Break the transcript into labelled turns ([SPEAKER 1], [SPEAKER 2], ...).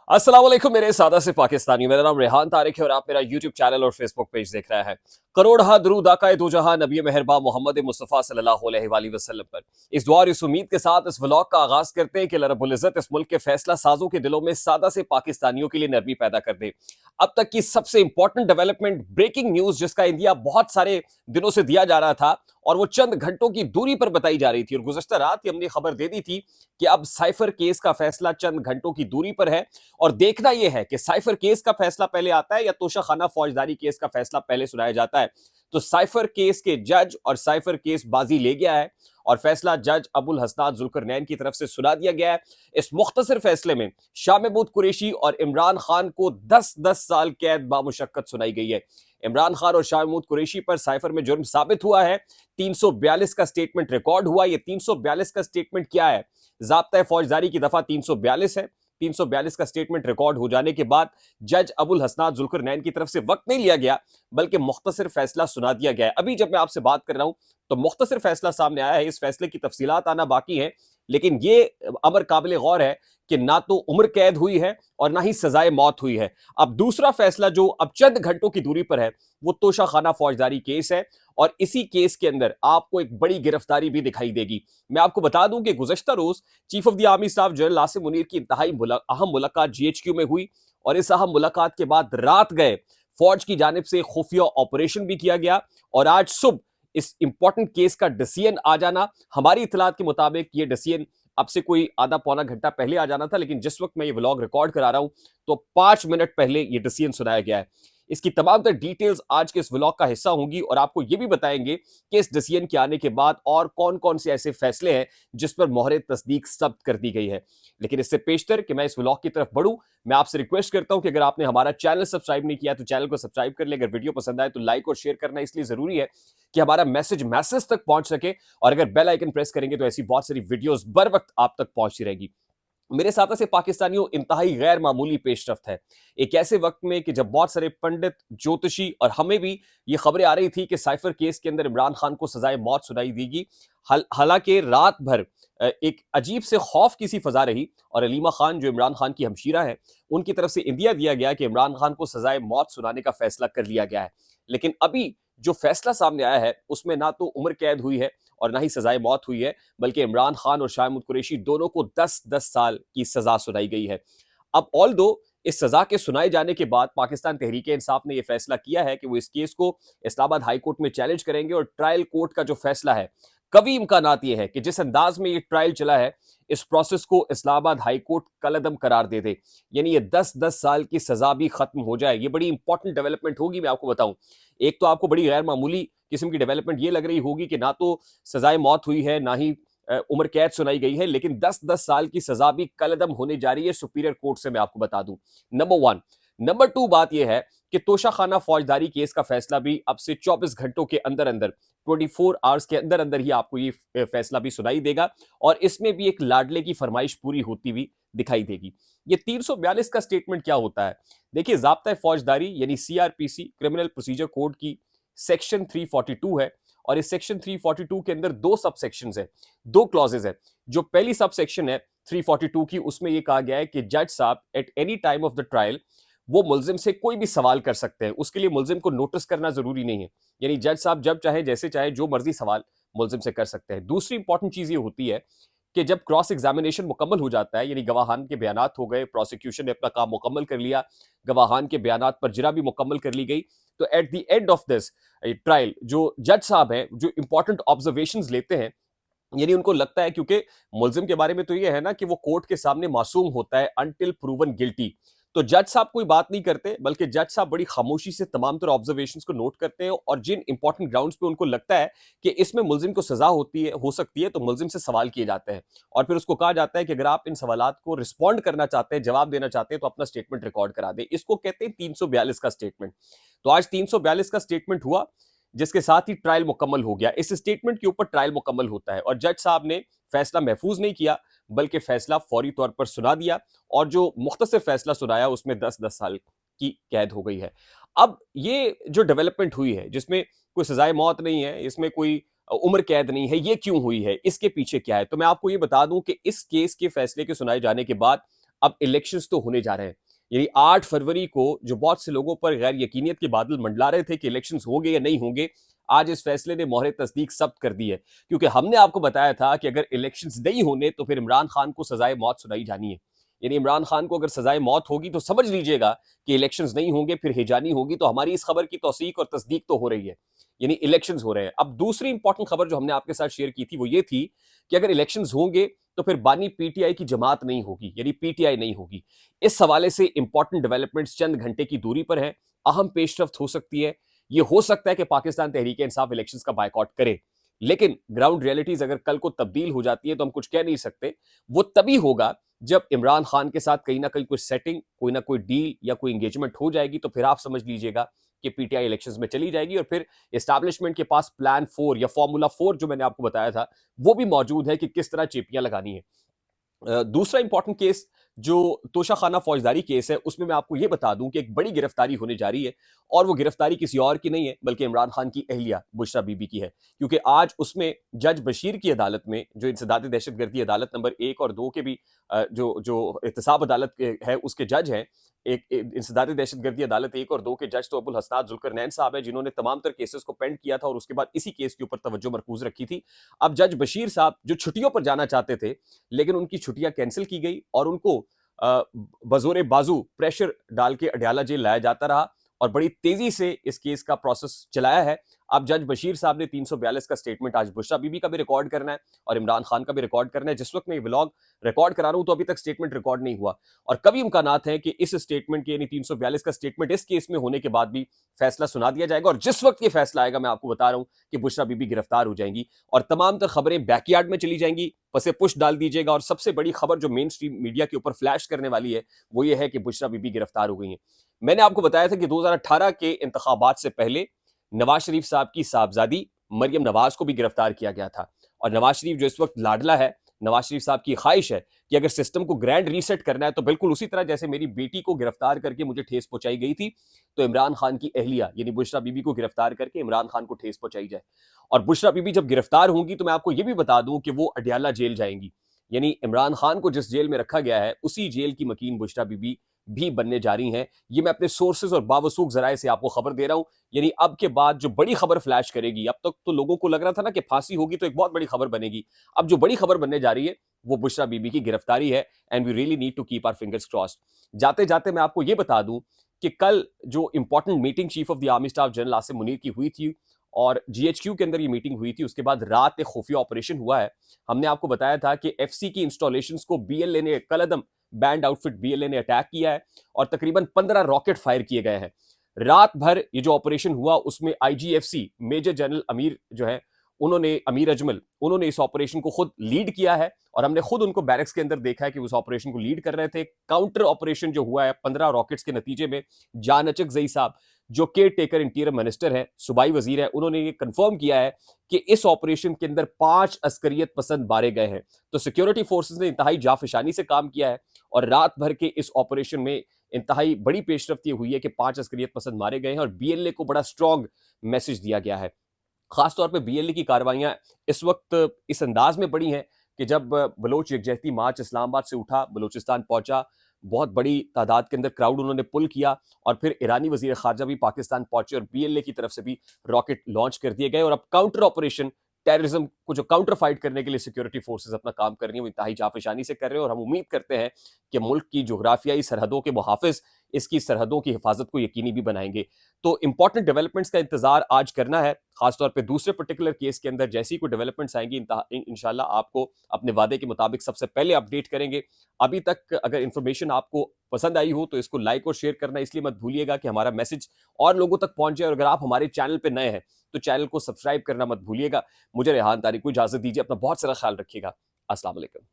[SPEAKER 1] अस्सलाम वालेकुम मेरे सादा से पाकिस्तानी। मेरा नाम रेहान तारिक है और आप मेरा यूट्यूब चैनल और फेसबुक पेज देख रहे हैं। करोड़ हा दरूद आकाए दो जहां नबी मेहरबा मोहम्मद मुस्तफ़ा सल्लल्लाहु अलैहि वसल्लम पर। इस दुआ और इस उम्मीद के साथ इस व्लॉग का आगाज करते हैं कि अल्लाह रब्बुल इज्जत इस मुल्क के फैसला साजों के दिलों में सादा से पाकिस्तानियों के लिए नरमी पैदा कर दे। अब तक की सबसे इंपॉर्टेंट डेवलपमेंट, ब्रेकिंग न्यूज जिसका इंडिया बहुत सारे दिनों से दिया जा रहा था और वो चंद घंटों की दूरी पर बताई जा रही थी, और गुज़श्ता रात ही हमने खबर दे दी थी कि अब साइफर केस का फैसला चंद घंटों की दूरी पर है। और देखना यह है कि साइफर केस का फैसला पहले आता है या तोशाखाना फौजदारी केस का फैसला पहले सुनाया जाता है। तो साइफर केस के जज और साइफर केस बाजी ले गया है और फैसला जज अबुल हसनात जुल्करनैन की तरफ से सुना दिया गया है। इस मुख्तसर फैसले में शाह महमूद कुरैशी और इमरान खान को 10-10 साल कैद बामुशक्कत सुनाई गई है। इमरान खान और शाह महमूद कुरैशी पर साइफर में जुर्म साबित हुआ है। 342 का स्टेटमेंट रिकॉर्ड हुआ। यह 342 का स्टेटमेंट क्या है? ज़ाब्ता फौजदारी की दफा 342 है। 342 का स्टेटमेंट रिकॉर्ड हो जाने के बाद जज अबुल हसनात जुल्करनैन की तरफ से वक्त नहीं लिया गया, बल्कि मुख्तसर फैसला सुना दिया गया है। अभी जब मैं आपसे बात कर रहा हूं तो मुख्तसर फैसला सामने आया है। इस फैसले की तफसीलात आना बाकी है, लेकिन ये अमर काबिल गौर है कि ना तो उम्र कैद हुई है और ना ही सजाए मौत हुई है। अब दूसरा फैसला जो अब चंद घंटों की दूरी पर है वो तोशाखाना फौजदारी केस है, और इसी केस के अंदर आपको एक बड़ी गिरफ्तारी भी दिखाई देगी। मैं आपको बता दूं कि गुज़श्ता रोज chief of the army staff general Asim Munir की इंतहाई अहम मुलाकात जीएचक्यू में हुई, और इस अहम मुलाकात के बाद रात गए फौज की जानिब से खुफिया ऑपरेशन भी किया गया, और आज सुबह इस इंपॉर्टेंट केस का डिसीजन आ जाना। हमारी इतलात के मुताबिक ये डिसीजन अब से कोई आधा पौना घंटा पहले आ जाना था, लेकिन जिस वक्त मैं ये व्लॉग रिकॉर्ड करा रहा हूं तो 5 मिनट पहले ये डिसीजन सुनाया गया है। इसकी तमाम तर डिटेल्स आज के इस व्लॉग का हिस्सा होंगी, और आपको ये भी बताएंगे कि इस डिसीजन के आने के बाद और कौन कौन से ऐसे फैसले हैं जिस पर मोहर तस्दीक जब्त कर दी गई है। लेकिन इससे पेशतर कि मैं इस व्लॉग की तरफ बढ़ूं, मैं आपसे रिक्वेस्ट करता हूं कि अगर आपने हमारा चैनल सब्सक्राइब नहीं किया तो चैनल को सब्सक्राइब कर ले। अगर वीडियो पसंद आए तो लाइक और शेयर करना इसलिए जरूरी है कि हमारा मैसेज मैसेज तक पहुंच सके, और अगर बेल आइकन प्रेस करेंगे तो ऐसी बहुत सारी वीडियोस बर वक्त आप तक पहुंचती रहेगी। मेरे साथ से पाकिस्तानियों इंतहाई गैर मामूली पेशरफ्त है एक ऐसे वक्त में कि जब बहुत सारे पंडित, ज्योतिषी और हमें भी ये खबरें आ रही थी कि साइफर केस के अंदर इमरान खान को सजाए मौत सुनाई देगी। हालांकि रात भर एक अजीब से खौफ की सी फजा रही, और अलीमा खान जो इमरान खान की हमशीरा है उनकी तरफ से इंदिया दिया गया कि इमरान खान को सजाए मौत सुनाने का फैसला कर लिया गया है। लेकिन अभी जो फैसला सामने आया है उसमें ना तो उम्र कैद हुई है और ना ही सजाए मौत हुई है, बल्कि इमरान खान और शाह महमूद कुरैशी दोनों को 10-10 साल की सजा सुनाई गई है। अब ऑल दो इस सजा के सुनाए जाने के बाद पाकिस्तान तहरीक इंसाफ ने यह फैसला किया है कि वो इस केस को इस्लामाबाद हाई कोर्ट में चैलेंज करेंगे, और ट्रायल कोर्ट का जो फैसला है, कभी इम्कानात ये है कि जिस अंदाज में ये ट्रायल चला है इस प्रोसेस को इस्लामाबाद हाई कोर्ट कलअदम करार दे दे, यानी ये 10-10 साल की सजा भी खत्म हो जाए। ये बड़ी इंपॉर्टेंट डेवलपमेंट होगी। मैं आपको बताऊं, एक तो आपको बड़ी गैर मामूली किस्म की डेवलपमेंट ये लग रही होगी कि ना तो सजाए मौत हुई है ना ही उम्र कैद सुनाई गई है, लेकिन 10-10 साल की सजा भी कलअदम होने जा रही है सुपीरियर कोर्ट से। मैं आपको बता दूं, नंबर वन। नंबर टू बात यह है कि तोशाखाना फौजदारी केस का फैसला भी अब से 24 घंटों के अंदर अंदर, 24 आवर्स के अंदर अंदर ही आपको ये फैसला भी सुनाई देगा, और इसमें भी एक लाडले की फरमाइश पूरी होती हुई दिखाई देगी। ये 342 का स्टेटमेंट क्या होता है? देखिए, ज़ाब्ता फौजदारी यानी सीआरपीसी क्रिमिनल प्रोसीजर कोड की सेक्शन 342 है, और इस सेक्शन 342 के अंदर दो सब सेक्शंस है, दो क्लॉजेज है। जो पहली सब सेक्शन है 342 की, उसमें यह कहा गया है कि जज साहब at any time of the trial वो मुलजिम से कोई भी सवाल कर सकते हैं। उसके लिए मुलजिम को नोटिस करना जरूरी नहीं है, यानी जज साहब जब चाहे जैसे चाहे जो मर्जी सवाल मुलजिम से कर सकते हैं। दूसरी इंपॉर्टेंट चीज ये होती है कि जब क्रॉस एग्जामिनेशन मुकम्मल हो जाता है, यानी गवाहान के बयानात हो गए, प्रोसिक्यूशन ने अपना काम मुकम्मल कर लिया, गवाहान के बयानात पर जिरा भी मुकम्मल कर ली गई, तो at the end of this trial जो जज साहब हैं जो इंपॉर्टेंट ऑब्जर्वेशंस लेते हैं, यानी उनको लगता है, क्योंकि मुलजिम के बारे में तो ये है ना कि वो कोर्ट के सामने मासूम होता है अनटिल प्रूवन गिल्टी, तो जज साहब कोई बात नहीं करते, बल्कि जज साहब बड़ी खामोशी से तमाम तरह ऑब्जर्वेशंस को नोट करते हैं, और जिन इंपॉर्टेंट ग्राउंड्स पे उनको लगता है कि इसमें मुलजिम को सजा हो सकती है, तो मुलजिम से सवाल किए जाते हैं, और फिर उसको कहा जाता है कि अगर आप इन सवालात को रिस्पॉन्ड करना चाहते हैं, जवाब देना चाहते हैं, तो अपना स्टेटमेंट रिकॉर्ड करा दें। इसको कहते हैं 342 का स्टेटमेंट। तो आज 342 का स्टेटमेंट हुआ, जिसके साथ ही ट्रायल मुकम्मल हो गया। इस स्टेटमेंट के ऊपर ट्रायल मुकम्मल होता है, और जज साहब ने फैसला महफूज नहीं किया, बल्कि फैसला फौरी तौर पर सुना दिया, और जो मुख्तसर फैसला सुनाया उसमें 10-10 साल की कैद हो गई है। अब ये जो डेवलपमेंट हुई है, जिसमें कोई सजाए मौत नहीं है, इसमें कोई उम्र कैद नहीं है, ये क्यों हुई है, इसके पीछे क्या है? तो मैं आपको ये बता दूं कि इस केस के फैसले के सुनाए जाने के बाद अब इलेक्शंस तो होने जा रहे हैं। यानी 8 फरवरी को जो बहुत से लोगों पर गैर यकीनियत के बादल मंडला रहे थे कि इलेक्शंस होंगे या नहीं होंगे, आज इस फैसले ने मोहर तस्दीक सब्त कर दी है। क्योंकि हमने आपको बताया था कि अगर इलेक्शंस नहीं होने तो फिर इमरान खान को सजाए मौत सुनाई जानी है। यानी इमरान खान को अगर सजाए मौत होगी तो समझ लीजिएगा कि इलेक्शंस नहीं होंगे, फिर हिजानी होगी। तो हमारी इस खबर की तौसीक और तस्दीक तो हो रही है, यानी इलेक्शंस हो रहे हैं। अब दूसरी इंपॉर्टेंट खबर जो हमने आपके साथ शेयर की थी वो ये थी कि अगर इलेक्शंस होंगे तो फिर बानी पीटीआई की जमात नहीं होगी, यानी पीटीआई नहीं होगी। इस हवाले से इंपॉर्टेंट डेवलपमेंट्स चंद घंटे की दूरी पर है, अहम पेशरफ्त हो सकती है। ये हो सकता है कि पाकिस्तान तहरीक इंसाफ इलेक्शंस का बायकॉट करे, लेकिन ग्राउंड रियलिटीज अगर कल को तब्दील हो जाती है तो हम कुछ कह नहीं सकते। वो तभी होगा जब इमरान खान के साथ कहीं ना कहीं कोई सेटिंग, कोई ना कोई डील या कोई एंगेजमेंट हो जाएगी, तो फिर आप समझ लीजिएगा कि पीटीआई इलेक्शंस में चली जाएगी। और फिर एस्टैब्लिशमेंट के पास प्लान 4 या फॉर्मूला 4 जो मैंने आपको बताया था वो भी मौजूद है कि किस तरह चेपियां लगानी है। दूसरा इंपॉर्टेंट केस जो तोशाखाना फौजदारी केस है, उसमें मैं आपको यह बता दूं कि एक बड़ी गिरफ्तारी होने जा रही है, और वो गिरफ्तारी किसी और की नहीं है बल्कि इमरान खान की अहलिया बुशरा बीबी की है। क्योंकि आज उसमें जज बशीर की अदालत में, जो इंसदादी दहशतगर्दी अदालत नंबर 1 और 2 के भी जो जो एहतसाब अदालत है उसके जज हैं, एक इंसदादी दहशतगर्दी अदालत 1 और 2 के जज तो अबुल हसनात जुल्करनैन साहब है, जिन्होंने तमाम तर केसेस को पेंड किया था और उसके बाद इसी केस के ऊपर तवज्जो मरकूज रखी थी। अब जज बशीर साहब जो छुट्टियों पर जाना चाहते थे, लेकिन उनकी छुट्टियां कैंसिल की गई और उनको बजोरे बाजू प्रेशर डाल के अडयाला जेल लाया जाता रहा, और बड़ी तेजी से इस केस का प्रोसेस चलाया है। अब जज बशीर साहब ने 342 का स्टेटमेंट आज बुशरा बीबी का भी रिकॉर्ड करना है और इमरान खान का भी रिकॉर्ड करना है। जिस वक्त मैं ये व्लॉग रिकॉर्ड करा रहा हूं तो अभी तक स्टेटमेंट रिकॉर्ड नहीं हुआ, और कभी इम्कानात है कि इस स्टेटमेंट के, यानी 342 का स्टेटमेंट इस केस में होने के बाद भी फैसला सुना दिया जाएगा। और जिस वक्त ये फैसला आएगा, मैं आपको बता रहा हूं कि बुशरा बीबी गिरफ्तार हो जाएंगी और तमाम तर खबरें बैकयार्ड में चली जाएंगी। पसे पुश डाल दीजिएगा। और सबसे बड़ी खबर जो मेन स्ट्रीम मीडिया के ऊपर फ्लैश करने वाली है वो ये है कि बुशरा बीबी गिरफ्तार हो गई हैं। मैंने आपको बताया था कि 2018 के इंतखाबात से पहले नवाज शरीफ साहब की साहबजादी मरियम नवाज को भी गिरफ्तार किया गया था। और नवाज शरीफ जो इस वक्त लाडला है, नवाज शरीफ साहब की ख्वाहिश है कि अगर सिस्टम को ग्रैंड रीसेट करना है तो बिल्कुल उसी तरह जैसे मेरी बेटी को गिरफ्तार करके मुझे ठेस पहुंचाई गई थी, तो इमरान खान की अहलिया यानी बुशरा बीबी को गिरफ्तार करके इमरान खान को ठेस पहुंचाई जाए। और बुशरा बीबी जब गिरफ्तार होंगी तो मैं आपको यह भी बता दूं कि वो अडयाला जेल जाएंगी। यानी इमरान खान को जिस जेल में रखा गया है उसी जेल की मकीन बुशरा बीबी भी बनने जा रही हैं। ये मैं अपने सोर्सेज और बावसूख जराए से आपको खबर दे रहा हूं। यानी अब के बाद जो बड़ी खबर फ्लैश करेगी, अब तक तो लोगों को लग रहा था ना कि फांसी होगी तो एक बहुत बड़ी खबर बनेगी, अब जो बड़ी खबर बनने जा रही है वो बुशरा बीबी की गिरफ्तारी है। And we really need to keep our fingers crossed. जाते जाते मैं आपको ये बता दूं कि कल जो important meeting chief of the army staff general Asim Munir की हुई थी और जीएचक्यू के अंदर ये मीटिंग हुई थी, उसके बाद रात एक खुफिया ऑपरेशन हुआ है। हमने आपको बताया था कि एफसी की इंस्टॉलेशंस को बीएलए ने, कलदम बैंड आउटफिट बीएलए ने अटैक किया है और तकरीबन 15 रॉकेट फायर किए गए हैं। रात भर ये जो ऑपरेशन हुआ उसमें आईजीएफसी मेजर जनरल अमीर जो है, उन्होंने, अमीर अजमल, उन्होंने इस ऑपरेशन को खुद लीड किया है और हमने खुद उनको बैरक्स के अंदर देखा है कि उस ऑपरेशन को लीड कर रहे थे। काउंटर ऑपरेशन जो हुआ है 15 रॉकेट्स के नतीजे में, जान अचक जई साहब जो केयर टेकर इंटीरियर मिनिस्टर है, सूबाई वजीर है, उन्होंने ये कंफर्म किया है कि इस ऑपरेशन के अंदर 5 अस्करियत पसंद मारे गए हैं। तो सिक्योरिटी फोर्सेस ने इंतहाई जाफिशानी से काम किया है और रात भर के इस ऑपरेशन में इंतहाई बड़ी पेशरफ्त हुई है कि 5 अस्करियत पसंद मारे गए हैं और बीएलए को बड़ा स्ट्रॉन्ग मैसेज दिया गया है। खासतौर पर बीएलए की कार्रवाइयां इस वक्त इस अंदाज में बढ़ी हैं कि जब बलोच यकजहती मार्च इस्लामाबाद से उठा, बलोचिस्तान पहुंचा, बहुत बड़ी तादाद के अंदर क्राउड उन्होंने पुल किया और फिर ईरानी वजीर खारजा भी पाकिस्तान पहुंचे और बीएलए की तरफ से भी रॉकेट लॉन्च कर दिए गए। और अब काउंटर ऑपरेशन, टेररिज्म को जो काउंटर फाइट करने के लिए सिक्योरिटी फोर्सेस अपना काम कर रही हैं, वो इंतहाई जाफिशानी से कर रहे हैं। और हम उम्मीद करते हैं कि मुल्क की जोग्राफियाई सरहदों के मुहाफिज इसकी सरहदों की हिफाजत को यकीनी भी बनाएंगे। तो इंपॉर्टेंट डेवलपमेंट्स का इंतजार आज करना है, खासतौर पे दूसरे पर्टिकुलर केस के अंदर जैसी कोई डेवलपमेंट्स आएंगी इंशाल्लाह आपको अपने वादे के मुताबिक सबसे पहले अपडेट करेंगे। अभी तक अगर इंफॉर्मेशन आपको पसंद आई हो तो इसको लाइक और शेयर करना इसलिए मत भूलिएगा कि हमारा मैसेज और लोगों तक पहुंच जाए। और अगर आप हमारे चैनल पे नए हैं तो चैनल को सब्सक्राइब करना मत भूलिएगा। मुझे रेहान तारिक को इजाजत दीजिए, अपना बहुत सारा ख्याल रखिएगा। अस्सलाम वालेकुम।